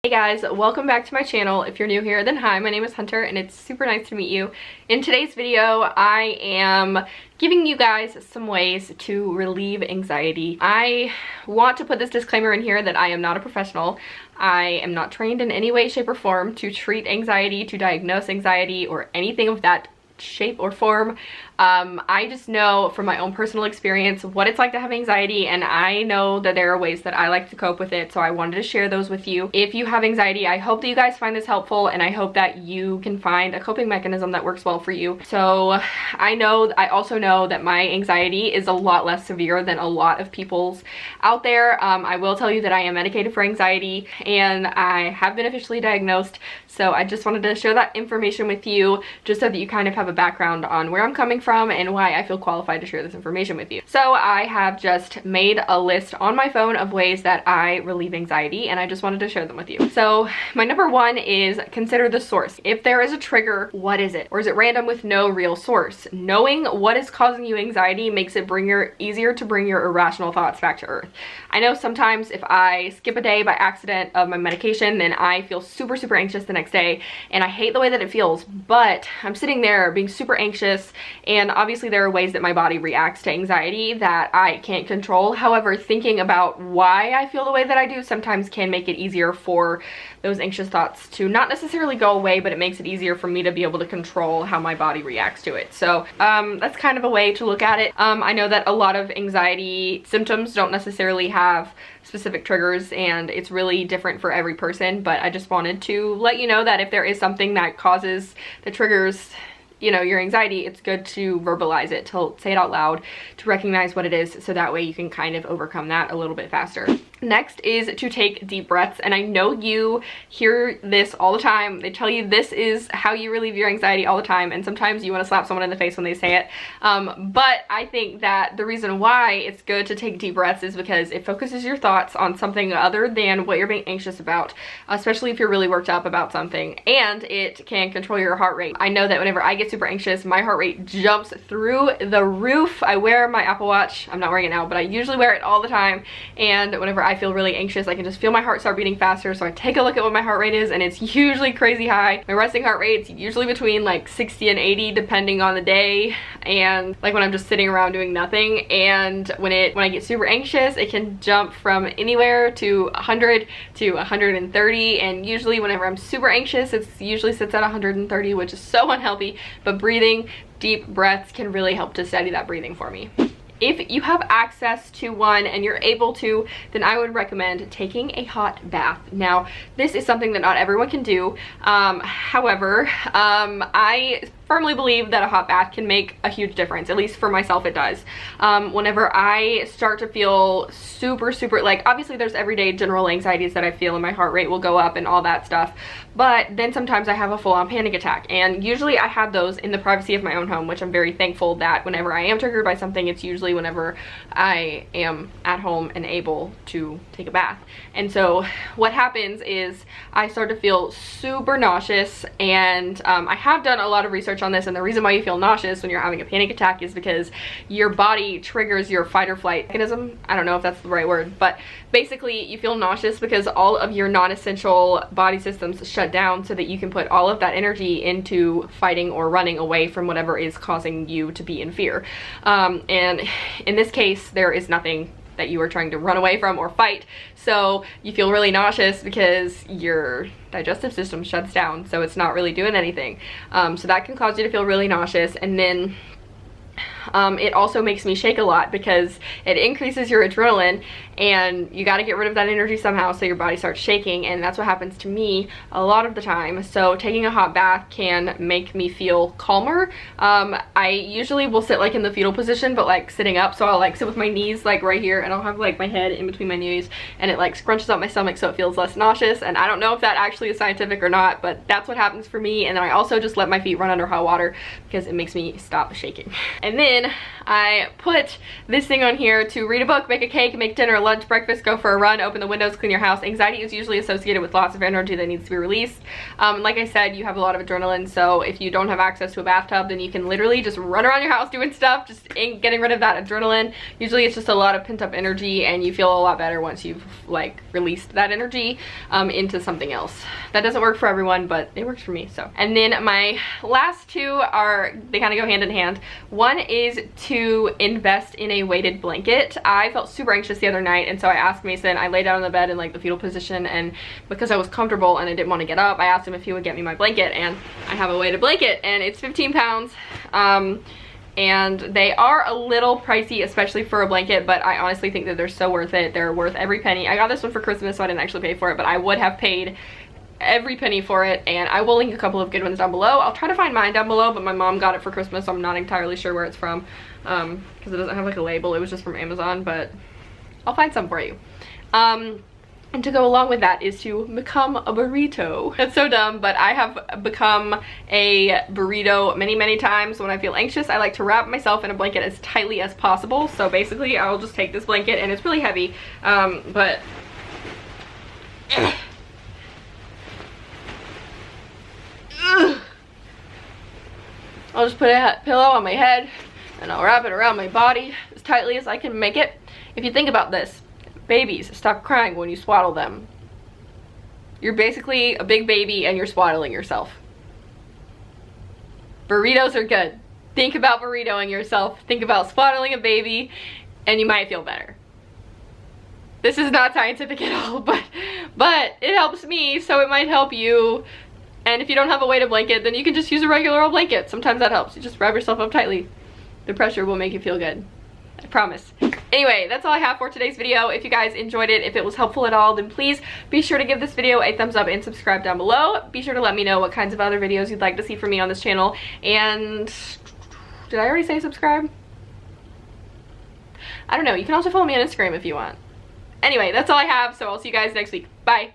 Hey guys, welcome back to my channel. If you're new here, then hi, my name is Hunter and it's super nice to meet you. In today's video, I am giving you guys some ways to relieve anxiety. I want to put this disclaimer in here that I am not a professional. I am not trained in any way, shape, or form to treat anxiety, to diagnose anxiety, or anything of that shape or form. I just know from my own personal experience what it's like to have anxiety, and I know that there are ways that I like to cope with it, so I wanted to share those with you. If you have anxiety, I hope that you guys find this helpful, and I hope that you can find a coping mechanism that works well for you. So I also know that my anxiety is a lot less severe than a lot of people's out there. I will tell you that I am medicated for anxiety and I have been officially diagnosed, so I just wanted to share that information with you just so that you kind of have a background on where I'm coming from and why I feel qualified to share this information with you. So I have just made a list on my phone of ways that I relieve anxiety, and I just wanted to share them with you. So my number one is consider the source. If there is a trigger, what is it? Or is it random with no real source? Knowing what is causing you anxiety makes it easier to bring your irrational thoughts back to earth. I know sometimes if I skip a day by accident of my medication, then I feel super anxious the next day, and I hate the way that it feels, but I'm sitting there being super anxious, and obviously there are ways that my body reacts to anxiety that I can't control. However, thinking about why I feel the way that I do sometimes can make it easier for those anxious thoughts to not necessarily go away, but it makes it easier for me to be able to control how my body reacts to it. So that's kind of a way to look at it. I know that a lot of anxiety symptoms don't necessarily have specific triggers, and it's really different for every person, but I just wanted to let you know that if there is something that causes the triggers, you know, your anxiety, it's good to verbalize it, to say it out loud, to recognize what it is, so that way you can kind of overcome that a little bit faster. Next is to take deep breaths, and I know you hear this all the time. They tell you this is how you relieve your anxiety all the time, and sometimes you want to slap someone in the face when they say it. But I think that the reason why it's good to take deep breaths is because it focuses your thoughts on something other than what you're being anxious about, especially if you're really worked up about something, and it can control your heart rate. I know that whenever I get super anxious, my heart rate jumps through the roof. I wear my Apple Watch. I'm not wearing it now, but I usually wear it all the time, and whenever I feel really anxious, I can just feel my heart start beating faster, so I take a look at what my heart rate is, and it's usually crazy high. My resting heart rate's usually between like 60 and 80 depending on the day, and like when I'm just sitting around doing nothing. And when I get super anxious, it can jump from anywhere to 100 to 130, and usually whenever I'm super anxious, it usually sits at 130, which is so unhealthy, but breathing deep breaths can really help to steady that breathing for me. If you have access to one and you're able to, then I would recommend taking a hot bath. Now, this is something that not everyone can do. However, I firmly believe that a hot bath can make a huge difference. At least for myself, it does. Whenever I start to feel super, like, obviously there's everyday general anxieties that I feel, and my heart rate will go up and all that stuff, but then sometimes I have a full-on panic attack, and usually I have those in the privacy of my own home, which I'm very thankful that whenever I am triggered by something, it's usually whenever I am at home and able to take a bath. And so what happens is I start to feel super nauseous, and I have done a lot of research on this, and the reason why you feel nauseous when you're having a panic attack is because your body triggers your fight or flight mechanism. I don't know if that's the right word, but basically you feel nauseous because all of your non-essential body systems shut down so that you can put all of that energy into fighting or running away from whatever is causing you to be in fear. And in this case, there is nothing that you are trying to run away from or fight, so you feel really nauseous because your digestive system shuts down, so it's not really doing anything. So that can cause you to feel really nauseous, and then it also makes me shake a lot because it increases your adrenaline, and you got to get rid of that energy somehow, so your body starts shaking, and that's what happens to me a lot of the time. So taking a hot bath can make me feel calmer. I usually will sit like in the fetal position, but like sitting up, so I'll like sit with my knees like right here, and I'll have like my head in between my knees, and it like scrunches up my stomach so it feels less nauseous. And I don't know if that actually is scientific or not, but that's what happens for me. And then I also just let my feet run under hot water because it makes me stop shaking. And then then I put this thing on here to read a book, make a cake, make dinner, lunch, breakfast, go for a run, open the windows, clean your house. Anxiety is usually associated with lots of energy that needs to be released. Like I said, you have a lot of adrenaline, so if you don't have access to a bathtub, then you can literally just run around your house doing stuff, just getting rid of that adrenaline. Usually it's just a lot of pent-up energy, and you feel a lot better once you've like released that energy into something else. That doesn't work for everyone, but it works for me. So, and then my last two they kind of go hand in hand. One is to invest in a weighted blanket. I felt super anxious the other night, and so I asked Mason. I lay down in the bed in like the fetal position, and because I was comfortable and I didn't want to get up, I asked him if he would get me my blanket, and I have a weighted blanket, and it's 15 pounds. And they are a little pricey, especially for a blanket, but I honestly think that they're so worth it. They're worth every penny. I got this one for Christmas, so I didn't actually pay for it, but I would have paid every penny for it, and I will link a couple of good ones down below. I'll try to find mine down below, but my mom got it for Christmas, so I'm not entirely sure where it's from, because it doesn't have like a label. It was just from Amazon, but I'll find some for you. And to go along with that is to become a burrito. That's so dumb, but I have become a burrito many, many times. When I feel anxious, I like to wrap myself in a blanket as tightly as possible. So basically, I'll just take this blanket, and it's really heavy, but I'll just put a pillow on my head, and I'll wrap it around my body as tightly as I can make it. If you think about this, babies stop crying when you swaddle them. You're basically a big baby and you're swaddling yourself. Burritos are good. Think about burritoing yourself. Think about swaddling a baby, and you might feel better. This is not scientific at all, but it helps me, so it might help you. And if you don't have a weighted blanket, then you can just use a regular old blanket. Sometimes that helps. You just wrap yourself up tightly. The pressure will make you feel good. I promise. Anyway, that's all I have for today's video. If you guys enjoyed it, if it was helpful at all, then please be sure to give this video a thumbs up and subscribe down below. Be sure to let me know what kinds of other videos you'd like to see from me on this channel. And did I already say subscribe? I don't know. You can also follow me on Instagram if you want. Anyway, that's all I have, so I'll see you guys next week. Bye.